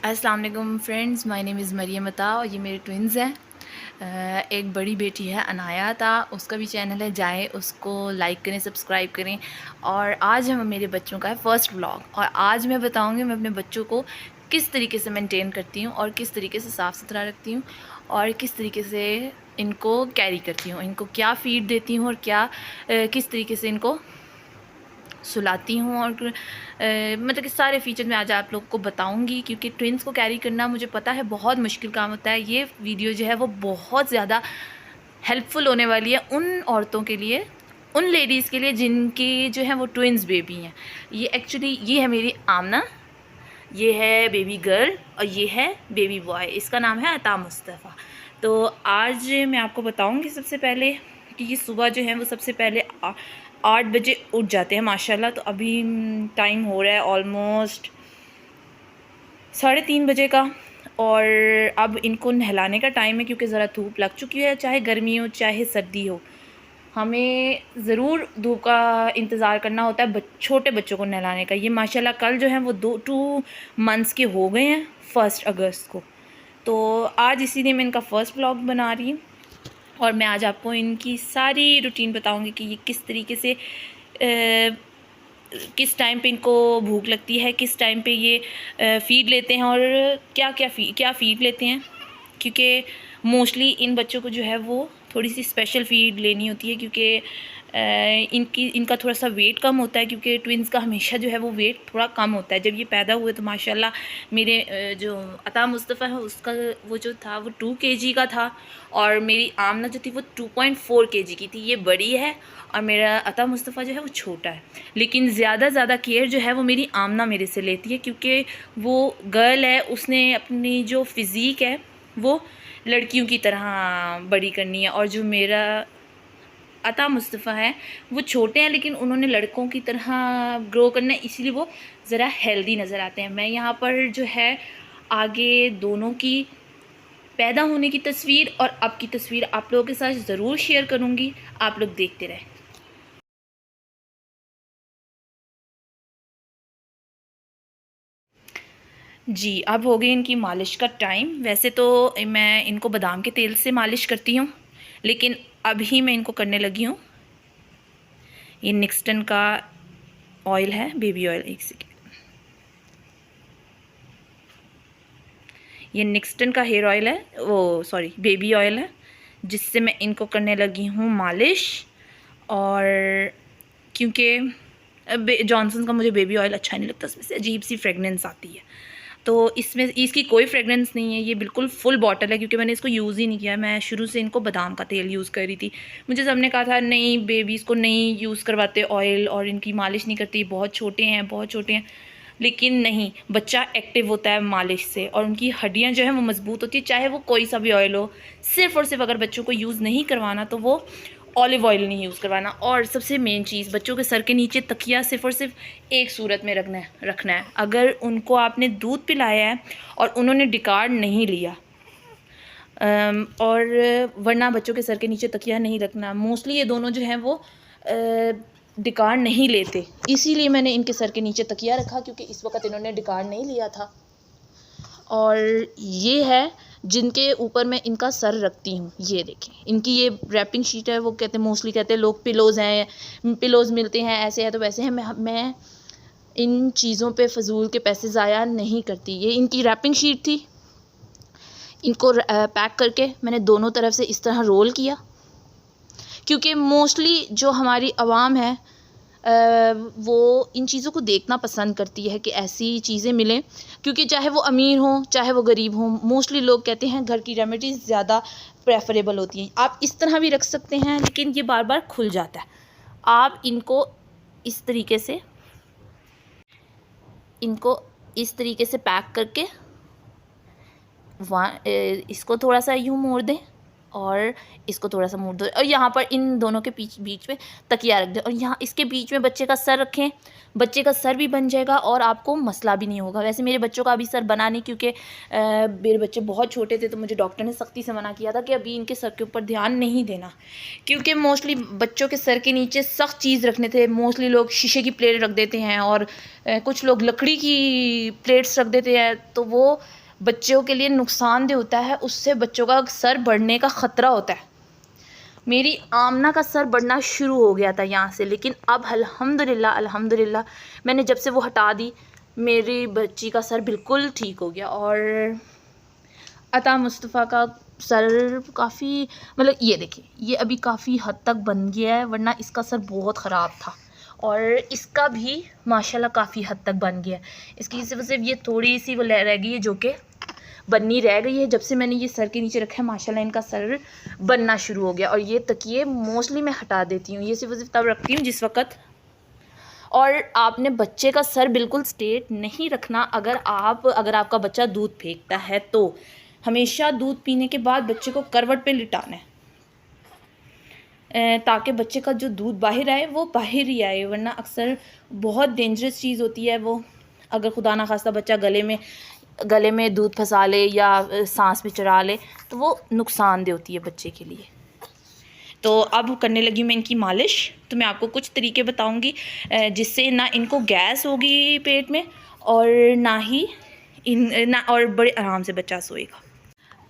अस्सलाम वालेकुम friends, my name is Mariam Atta और ये मेरे ट्विन्स हैं। एक बड़ी बेटी है अनाया अता, उसका भी चैनल है, जाएं उसको लाइक करें, सब्सक्राइब करें। और आज हम मेरे बच्चों का है फर्स्ट व्लॉग और आज मैं बताऊंगी मैं अपने बच्चों को किस तरीके से मेंटेन करती हूँ और किस तरीके से साफ़ सुथरा रखती हूँ और किस तरीके से इनको कैरी करती हूँ, इनको क्या फ़ीड देती हूँ और क्या किस तरीके से इनको सुलाती हूँ और मतलब कि सारे फ़ीचर मैं आज आप लोगों को बताऊँगी, क्योंकि ट्विन्स को कैरी करना मुझे पता है बहुत मुश्किल काम होता है। ये वीडियो जो है वो बहुत ज़्यादा हेल्पफुल होने वाली है उन औरतों के लिए, उन लेडीज़ के लिए जिनकी जो है वो ट्विन्स बेबी हैं। ये एक्चुअली ये है मेरी आमना, ये है बेबी गर्ल और ये है बेबी बॉय। इसका नाम है अता मुस्तफ़ा। तो आज मैं आपको बताऊंगी सबसे पहले कि ये सुबह जो है वो सबसे पहले 8 बजे उठ जाते हैं माशाल्लाह। तो अभी टाइम हो रहा है ऑलमोस्ट 3:30 बजे का और अब इनको नहलाने का टाइम है, क्योंकि ज़रा धूप लग चुकी है। चाहे गर्मी हो चाहे सर्दी हो, हमें ज़रूर धूप का इंतज़ार करना होता है छोटे बच्चों को नहलाने का। ये माशाल्लाह कल जो है वो 2 मंथ्स के हो गए हैं 1 अगस्त को। तो आज इसीलिए मैं इनका फ़र्स्ट व्लॉग बना रही हूँ और मैं आज आपको इनकी सारी रूटीन बताऊँगी कि ये किस तरीके से किस टाइम पे इनको भूख लगती है, किस टाइम पे ये फ़ीड लेते हैं और क्या फ़ीड लेते हैं। क्योंकि मोस्टली इन बच्चों को जो है वो थोड़ी सी स्पेशल फ़ीड लेनी होती है, क्योंकि इनका थोड़ा सा वेट कम होता है, क्योंकि ट्विन्स का हमेशा जो है वो वेट थोड़ा कम होता है। जब ये पैदा हुए तो माशाल्लाह मेरे जो अता मुस्तफ़ा है उसका वो जो था वो 2 केजी का था और मेरी आमना जो थी वो 2.4 केजी की थी। ये बड़ी है और मेरा अता मुस्तफ़ा जो है वो छोटा है। लेकिन ज़्यादा केयर जो है वो मेरी आमना मेरे से लेती है, क्योंकि वो गर्ल है, उसने अपनी जो फ़िज़ीक है वो लड़कियों की तरह बड़ी करनी है। और जो मेरा अता मुस्तफ़ा है वो छोटे हैं लेकिन उन्होंने लड़कों की तरह ग्रो करना है, इसीलिए वो ज़रा हेल्दी नज़र आते हैं। मैं यहाँ पर जो है आगे दोनों की पैदा होने की तस्वीर और अब की तस्वीर आप लोगों के साथ ज़रूर शेयर करूँगी, आप लोग देखते रहें। जी, अब हो गई इनकी मालिश का टाइम। वैसे तो मैं इनको बादाम के तेल से मालिश करती हूँ, लेकिन अभी मैं इनको करने लगी हूँ, ये निक्सटन का ऑयल है, बेबी ऑयल। एक सेकेंड, ये निक्सटन का हेयर ऑयल है, वो सॉरी बेबी ऑयल है, जिससे मैं इनको करने लगी हूँ मालिश। और क्योंकि जॉनसन का मुझे बेबी ऑयल अच्छा नहीं लगता, उसमें से अजीब सी फ्रेगनेंस आती है। तो इसमें इसकी कोई फ्रेगनेंस नहीं है, ये बिल्कुल फुल बॉटल है, क्योंकि मैंने इसको यूज़ ही नहीं किया। मैं शुरू से इनको बादाम का तेल यूज़ कर रही थी। मुझे सबने कहा था नहीं बेबीज़ को नहीं यूज़ करवाते ऑयल और इनकी मालिश नहीं करती, बहुत छोटे हैं बहुत छोटे हैं। लेकिन नहीं, बच्चा एक्टिव होता है मालिश से और उनकी हड्डियाँ जो हैं वो मज़बूत होती है, चाहे वो कोई सा भी ऑयल हो। सिर्फ़ और सिर्फ अगर बच्चों को यूज़ नहीं करवाना तो वो ऑलिव ऑयल नहीं यूज़ करवाना। और सबसे मेन चीज़, बच्चों के सर के नीचे तकिया सिर्फ़ और सिर्फ एक सूरत में रखना है। अगर उनको आपने दूध पिलाया है और उन्होंने डिकार्ड नहीं लिया, और वरना बच्चों के सर के नीचे तकिया नहीं रखना। मोस्टली ये दोनों जो हैं वो डिकार्ड नहीं लेते, इसीलिए मैंने इनके सर के नीचे तकिया रखा, क्योंकि इस वक्त इन्होंने डिकार्ड नहीं लिया था। और ये है जिनके ऊपर मैं इनका सर रखती हूँ, ये देखें इनकी ये रैपिंग शीट है। वो कहते हैं, मोस्टली कहते हैं लोग पिलोज़ हैं, पिलोज़ मिलते हैं, ऐसे है तो वैसे हैं। मैं इन चीज़ों पे फ़जूल के पैसे ज़ाया नहीं करती। ये इनकी रैपिंग शीट थी, इनको पैक करके मैंने दोनों तरफ से इस तरह रोल किया, क्योंकि मोस्टली जो हमारी आवाम है वो इन चीज़ों को देखना पसंद करती है कि ऐसी चीज़ें मिलें, क्योंकि चाहे वो अमीर हों चाहे वो गरीब हों, मोस्टली लोग कहते हैं घर की रेमेडीज़ ज़्यादा प्रेफरेबल होती हैं। आप इस तरह भी रख सकते हैं, लेकिन ये बार बार खुल जाता है। आप इनको इस तरीके से पैक करके वहाँ इसको थोड़ा सा यूँ मोड़ दें और इसको थोड़ा सा मोड़ दो और यहाँ पर इन दोनों के बीच में तकिया रख दो और यहाँ इसके बीच में बच्चे का सर रखें। बच्चे का सर भी बन जाएगा और आपको मसला भी नहीं होगा। वैसे मेरे बच्चों का अभी सर बना नहीं, क्योंकि मेरे बच्चे बहुत छोटे थे तो मुझे डॉक्टर ने सख्ती से मना किया था कि अभी इनके सर के ऊपर ध्यान नहीं देना, क्योंकि मोस्टली बच्चों के सर के नीचे सख्त चीज़ रखने थे। मोस्टली लोग शीशे की प्लेट रख देते हैं और कुछ लोग लकड़ी की प्लेट्स रख देते हैं, तो वो बच्चों के लिए नुकसानदेह होता है, उससे बच्चों का सर बढ़ने का ख़तरा होता है। मेरी आमना का सर बढ़ना शुरू हो गया था यहाँ से, लेकिन अब अल्हम्दुलिल्लाह मैंने जब से वो हटा दी मेरी बच्ची का सर बिल्कुल ठीक हो गया। और अता मुस्तफ़ा का सर काफ़ी, मतलब ये देखिए ये अभी काफ़ी हद तक बन गया है, वरना इसका सर बहुत ख़राब था। और इसका भी माशाल्लाह काफ़ी हद तक बन गया है। इसकी सिर्फ ये थोड़ी सी वो रह गई है जो कि बननी रह गई है। जब से मैंने ये सर के नीचे रखा है माशाल्लाह इनका सर बनना शुरू हो गया। और ये तकिए मोस्टली मैं हटा देती हूँ, ये सिर्फ तब रखती हूँ जिस वक्त। और आपने बच्चे का सर बिल्कुल स्ट्रेट नहीं रखना। अगर आपका बच्चा दूध फेंकता है तो हमेशा दूध पीने के बाद बच्चे को करवट पे लिटाना है, ताकि बच्चे का जो दूध बाहर आए वो बाहर ही आए, वरना अक्सर बहुत डेंजरस चीज़ होती है वो। अगर खुदा ना खास्ता बच्चा गले में दूध फंसा ले या सांस में चढ़ा ले तो वो नुकसानदेह होती है बच्चे के लिए। तो अब करने लगी मैं इनकी मालिश। तो मैं आपको कुछ तरीके बताऊंगी जिससे ना इनको गैस होगी पेट में और और बड़े आराम से बच्चा सोएगा।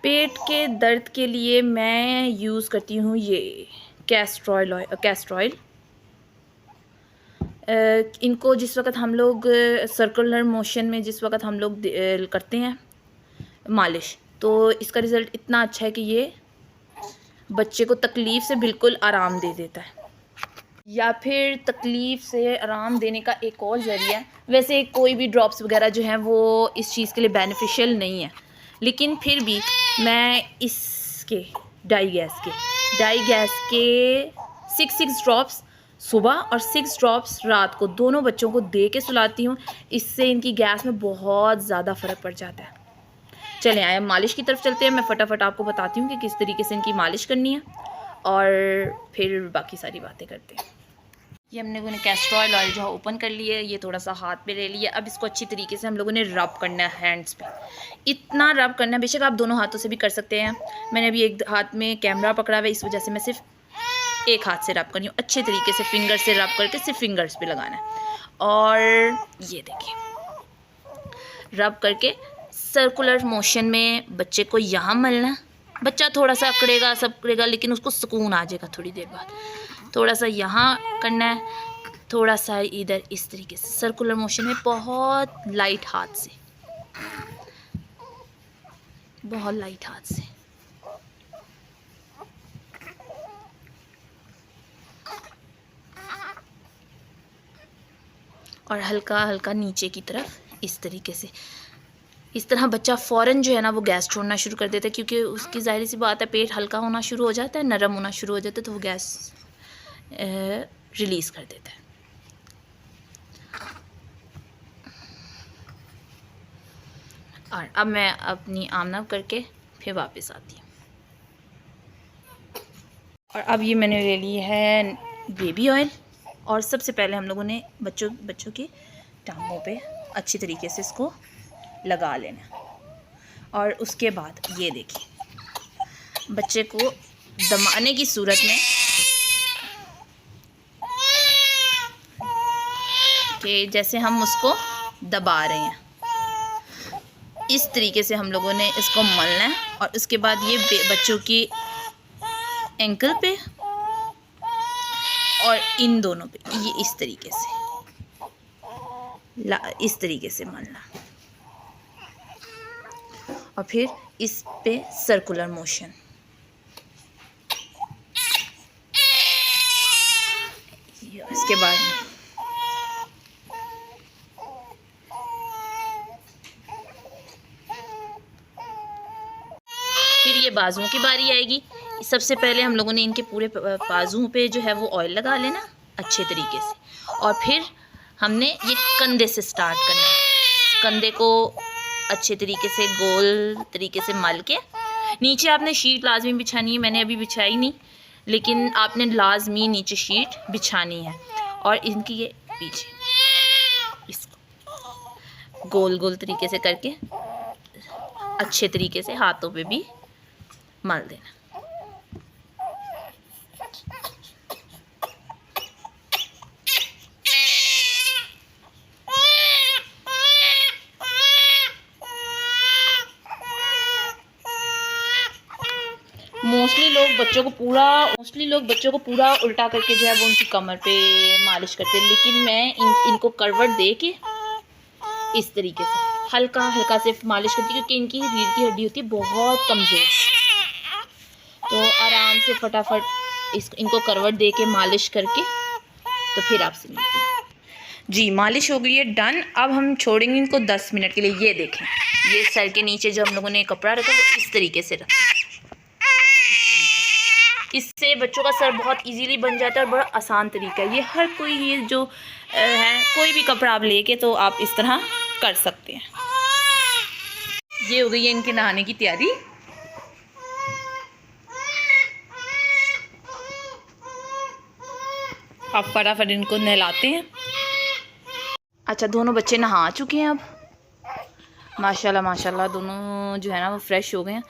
पेट के दर्द के लिए मैं यूज़ करती हूँ ये कैस्ट्रॉयल। इनको जिस वक्त हम लोग सर्कुलर मोशन में जिस वक्त हम लोग करते हैं मालिश, तो इसका रिज़ल्ट इतना अच्छा है कि ये बच्चे को तकलीफ़ से बिल्कुल आराम दे देता है। या फिर तकलीफ़ से आराम देने का एक और ज़रिया, वैसे कोई भी ड्रॉप्स वगैरह जो हैं वो इस चीज़ के लिए बेनिफिशियल नहीं है, लेकिन फिर भी मैं इसके डाई गैस के 6 ड्रॉप्स सुबह और 6 ड्रॉप्स रात को दोनों बच्चों को दे के सुलाती हूँ। इससे इनकी गैस में बहुत ज़्यादा फ़र्क पड़ जाता है। चलें आए मालिश की तरफ चलते हैं। मैं फटाफट आपको बताती हूँ कि किस तरीके से इनकी मालिश करनी है और फिर बाकी सारी बातें करते हैं। ये हम लोगों ने कैस्ट्रॉयल ऑयल जो है ओपन कर लिया है, ये थोड़ा सा हाथ पे ले लिया। अब इसको अच्छी तरीके से हम लोगों ने रब करना है हैंड्स पे। इतना रब करना है, बेशक आप दोनों हाथों से भी कर सकते हैं। मैंने अभी एक हाथ में कैमरा पकड़ा हुआ है, इस वजह से मैं सिर्फ एक हाथ से रब कर रही हूँ। अच्छे तरीके से फिंगर से रब करके सिर्फ फिंगर्स पे लगाना है। और ये देखिए रब करके सर्कुलर मोशन में बच्चे को यहाँ मलना। बच्चा थोड़ा सा अकड़ेगा लेकिन उसको सुकून आ जाएगा थोड़ी देर बाद। थोड़ा सा यहाँ करना है, थोड़ा सा इधर, इस तरीके से सर्कुलर मोशन में बहुत लाइट हाथ से। और हल्का हल्का नीचे की तरफ इस तरीके से। इस तरह बच्चा फ़ौरन जो है ना वो गैस छोड़ना शुरू कर देता है, क्योंकि उसकी ज़ाहिर सी बात है पेट हल्का होना शुरू हो जाता है, नरम होना शुरू हो जाता है, तो वो गैस रिलीज़ कर देता है। और अब मैं अपनी आमना करके फिर वापस आती हूँ। और अब ये मैंने ले ली है बेबी ऑयल। और सबसे पहले हम लोगों ने बच्चों की टांगों पे अच्छी तरीके से इसको लगा लेना। और उसके बाद ये देखिए बच्चे को दमाने की सूरत में कि जैसे हम उसको दबा रहे हैं, इस तरीके से हम लोगों ने इसको मलना है। और उसके बाद ये बच्चों की एंकल पे और इन दोनों पे ये इस तरीके से मलना। और फिर इस पे सर्कुलर मोशन। इसके बाद फिर ये बाजुओं की बारी आएगी। सबसे पहले हम लोगों ने इनके पूरे बाजुओं पे जो है वो ऑयल लगा लेना अच्छे तरीके से। और फिर हमने ये कंधे से स्टार्ट करना है। कंधे को अच्छे तरीके से गोल तरीके से मल के नीचे आपने शीट लाजमी बिछानी है, मैंने अभी बिछाई नहीं, लेकिन आपने लाजमी नीचे शीट बिछानी है। और इनकी ये पीछे इसको गोल गोल तरीके से करके अच्छे तरीके से हाथों पे भी मल देना। मोस्टली लोग बच्चों को पूरा उल्टा करके जो है वो उनकी कमर पे मालिश करते हैं, लेकिन मैं इनको करवट दे के इस तरीके से हल्का हल्का से मालिश करती हूँ, क्योंकि इनकी रीढ़ की हड्डी होती है बहुत कमज़ोर। तो आराम से फटाफट इनको करवट दे के मालिश करके तो फिर आपसे मिलती हूँ। जी, मालिश हो गई है डन। अब हम छोड़ेंगे इनको 10 मिनट के लिए। ये देखें, ये सर के नीचे जो हम लोगों ने कपड़ा रखा वो इस तरीके से रखा। इससे बच्चों का सर बहुत इजीली बन जाता है और बड़ा आसान तरीका है। ये हर कोई ये जो है कोई भी कपड़ा आप लेके तो आप इस तरह कर सकते हैं। ये हो गई है इनके नहाने की तैयारी। आप फटाफट इनको नहलाते हैं। अच्छा, दोनों बच्चे नहा चुके हैं अब, माशाल्लाह माशाल्लाह दोनों जो है ना वो फ्रेश हो गए हैं।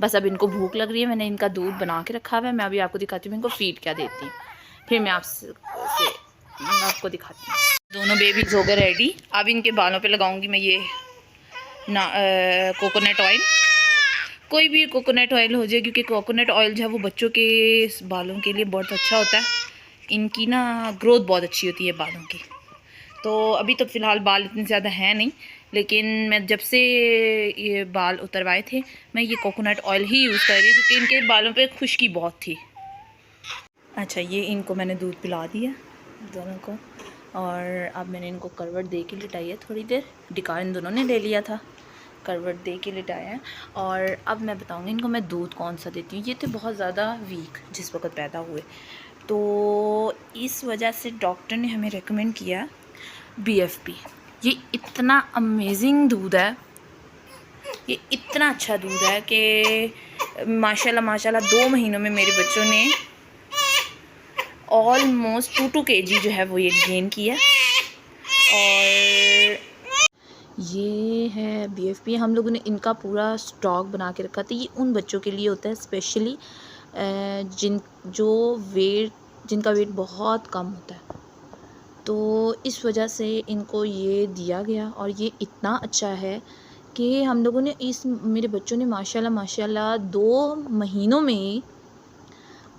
बस अब इनको भूख लग रही है, मैंने इनका दूध बना के रखा हुआ है। मैं अभी आपको दिखाती हूँ इनको फीड क्या देती हूँ, फिर मैं आपको दिखाती हूँ। दोनों बेबीज हो गए रेडी। अब इनके बालों पे लगाऊंगी मैं ये कोकोनट ऑयल। कोई भी कोकोनट ऑयल हो जाए, क्योंकि कोकोनट ऑयल जो है वो बच्चों के बालों के लिए बहुत अच्छा होता है। इनकी ना ग्रोथ बहुत अच्छी होती है बालों की। तो अभी तो फ़िलहाल बाल इतने ज़्यादा हैं नहीं, लेकिन मैं जब से ये बाल उतरवाए थे मैं ये कोकोनट ऑयल ही यूज़ कर रही हूँ, क्योंकि इनके बालों पे खुश्की बहुत थी। अच्छा, ये इनको मैंने दूध पिला दिया दोनों को, और अब मैंने इनको करवट दे के लिटाई है थोड़ी देर। डिकार इन दोनों ने ले लिया था, करवट दे के लिटाया है। और अब मैं बताऊँगी इनको मैं दूध कौन सा देती हूँ। ये थे बहुत ज़्यादा वीक जिस वक्त पैदा हुए, तो इस वजह से डॉक्टर ने हमें रेकमेंड किया BFP। ये इतना अमेजिंग दूध है, ये इतना अच्छा दूध है कि माशाल्लाह माशाल्लाह 2 महीनों में मेरे बच्चों ने ऑलमोस्ट 2 kg जो है वो ये गेन किया। और ये है BFP। हम लोगों ने इनका पूरा स्टॉक बना के रखा था। ये उन बच्चों के लिए होता है स्पेशली जिनका वेट बहुत कम होता है, तो इस वजह से इनको ये दिया गया। और ये इतना अच्छा है कि हम लोगों ने मेरे बच्चों ने माशाल्लाह माशाल्लाह 2 महीनों में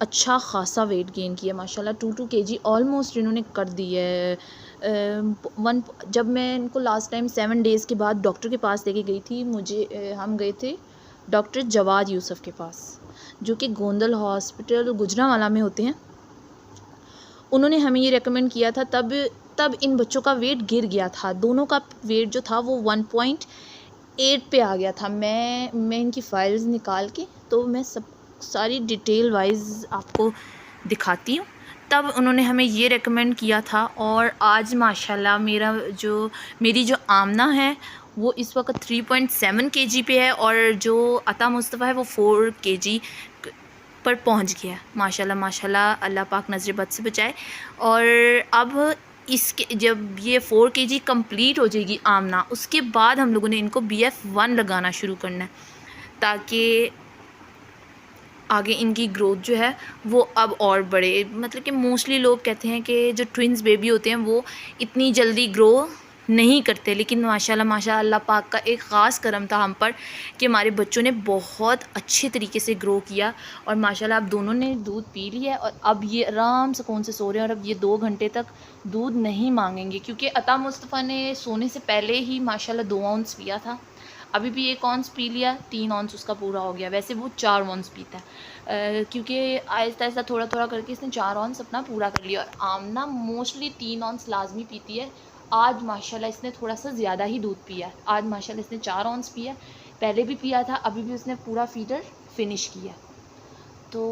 अच्छा खासा वेट गेन किया माशाल्लाह। 2 kg ऑलमोस्ट इन्होंने कर दिया है। जब मैं इनको लास्ट टाइम 7 डेज़ के बाद डॉक्टर के पास लेके गई थी, हम गए थे डॉक्टर जवाद यूसुफ के पास, जो कि गोंदल हॉस्पिटल गुजरांवाला में होते हैं। उन्होंने हमें ये रेकमेंड किया था, तब इन बच्चों का वेट गिर गया था। दोनों का वेट जो था वो 1.8 पे आ गया था। मैं इनकी फ़ाइल्स निकाल के तो मैं सारी डिटेल वाइज आपको दिखाती हूँ। तब उन्होंने हमें ये रेकमेंड किया था, और आज माशाल्लाह मेरी जो आमना है वो इस वक्त 3.7 kg पे है, और जो अता मुस्तफ़ा है वो 4 kg पर पहुंच गया। माशाल्लाह माशाल्लाह, अल्लाह पाक नज़र बद से बचाए। और अब इसके जब ये 4 kg कंप्लीट हो जाएगी आमना, उसके बाद हम लोगों ने इनको BF1 लगाना शुरू करना है, ताकि आगे इनकी ग्रोथ जो है वो अब और बढ़े। मतलब कि मोस्टली लोग कहते हैं कि जो ट्विन्स बेबी होते हैं वो इतनी जल्दी ग्रो नहीं करते, लेकिन माशाल्लाह माशाल्लाह अल्लाह पाक का एक ख़ास करम था हम पर कि हमारे बच्चों ने बहुत अच्छे तरीके से ग्रो किया। और माशाल्लाह अब दोनों ने दूध पी लिया है, और अब ये आराम सुकून से सो रहे हैं। और अब ये 2 घंटे तक दूध नहीं मांगेंगे, क्योंकि अता मुस्तफ़ा ने सोने से पहले ही माशाल्लाह 2 ounce पिया था। अभी भी 1 ounce पी लिया, 3 ounce उसका पूरा हो गया। वैसे वो 4 ounce पीता है, क्योंकि आहिस्ता आहिस्ता थोड़ा थोड़ा करके इसने 4 ounce अपना पूरा कर लिया। और आमना मोस्टली 3 ounce लाजमी पीती है। आज माशाल्लाह इसने थोड़ा सा ज़्यादा ही दूध पिया। आज माशाल्लाह इसने 4 ounce पिया, पहले भी पिया था, अभी भी उसने पूरा फीडर फिनिश किया। तो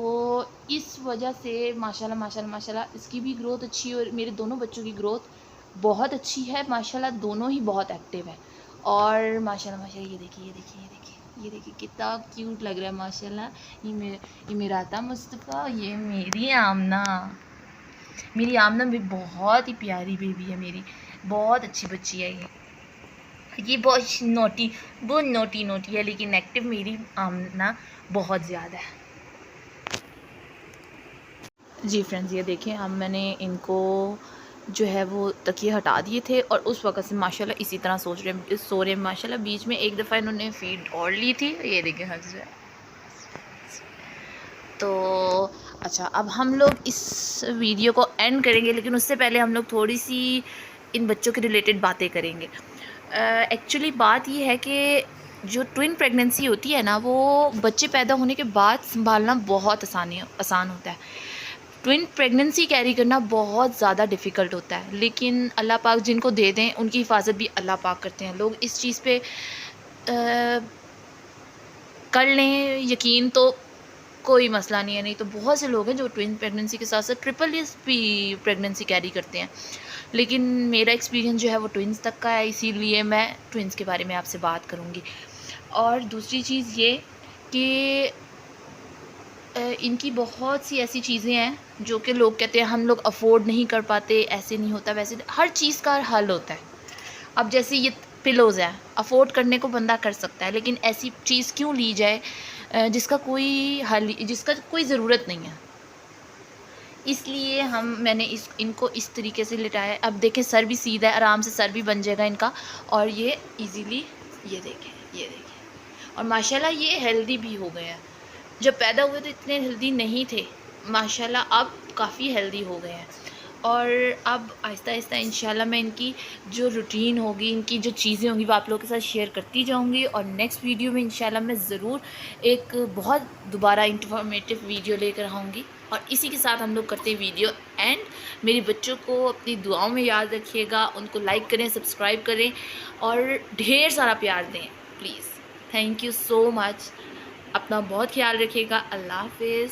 इस वजह से माशाल्लाह माशाल्लाह माशाल्लाह इसकी भी ग्रोथ अच्छी है, और मेरे दोनों बच्चों की ग्रोथ बहुत अच्छी है माशाल्लाह। दोनों ही बहुत एक्टिव है। और माशाल्लाह माशाल्लाह ये देखिए ये देखिए कितना क्यूट लग रहा है माशाल्लाह। ये मेरा आता मुस्तफ़ा, ये मेरी आमना। मेरी आमना भी बहुत ही प्यारी बेबी है मेरी, बहुत अच्छी बच्ची है ये बहुत नोटी, बहुत नोटी नोटी है, लेकिन एक्टिव मेरी आमना बहुत ज़्यादा है। जी फ्रेंड्स, ये देखें, अब मैंने इनको जो है वो तकिए हटा दिए थे और उस वक़्त से माशाल्लाह इसी तरह सो रहे हैं माशाल्लाह। बीच में एक दफ़ा इन्होंने फीड और ली थी, ये देखें हंस रहा है। तो अच्छा, अब हम लोग इस वीडियो को एंड करेंगे, लेकिन उससे पहले हम लोग थोड़ी सी इन बच्चों के रिलेटेड बातें करेंगे। एक्चुअली बात ये है कि जो ट्विन प्रेगनेंसी होती है ना, वो बच्चे पैदा होने के बाद संभालना बहुत आसान होता है। ट्विन प्रेगनेंसी कैरी करना बहुत ज़्यादा डिफ़िकल्ट होता है, लेकिन अल्लाह पाक जिनको दे दें उनकी हिफाजत भी अल्लाह पाक करते हैं। लोग इस चीज़ पे कर लें यकीन तो कोई मसला नहीं है। नहीं तो बहुत से लोग हैं जो ट्विन प्रेगनेंसी के साथ साथ ट्रिपल एस भी प्रेगनेंसी कैरी करते हैं, लेकिन मेरा एक्सपीरियंस जो है वो ट्विंस तक का है, इसीलिए मैं ट्विंस के बारे में आपसे बात करूँगी। और दूसरी चीज़ ये कि इनकी बहुत सी ऐसी चीज़ें हैं जो कि लोग कहते हैं हम लोग अफोर्ड नहीं कर पाते, ऐसे नहीं होता वैसे, हर चीज़ का हल होता है। अब जैसे ये पिलोज़ है, अफोर्ड करने को बंदा कर सकता है, लेकिन ऐसी चीज़ क्यों ली जाए जिसका कोई हल, जिसका कोई ज़रूरत नहीं है। इसलिए मैंने इनको इस तरीके से लिटाया। अब देखें सर भी सीधा है, आराम से सर भी बन जाएगा इनका, और ये इजीली, ये देखें और माशाल्लाह ये हेल्दी भी हो गए हैं। जब पैदा हुए तो इतने हेल्दी नहीं थे, माशाल्लाह अब काफ़ी हेल्दी हो गए हैं। और अब आहिस्ता आहिस्ता इंशाल्लाह मैं इनकी जो रूटीन होगी, इनकी जो चीज़ें होंगी, वो आप लोगों के साथ शेयर करती जाऊंगी। और नेक्स्ट वीडियो में इंशाल्लाह मैं ज़रूर एक बहुत दोबारा इंफॉर्मेटिव वीडियो लेकर आऊँगी। और इसी के साथ हम लोग करते हैं वीडियो एंड। मेरे बच्चों को अपनी दुआओं में याद रखिएगा, उनको लाइक करें, सब्सक्राइब करें और ढेर सारा प्यार दें please. Thank you so much. अपना बहुत ख्याल रखिएगा। अल्लाह हाफिज़।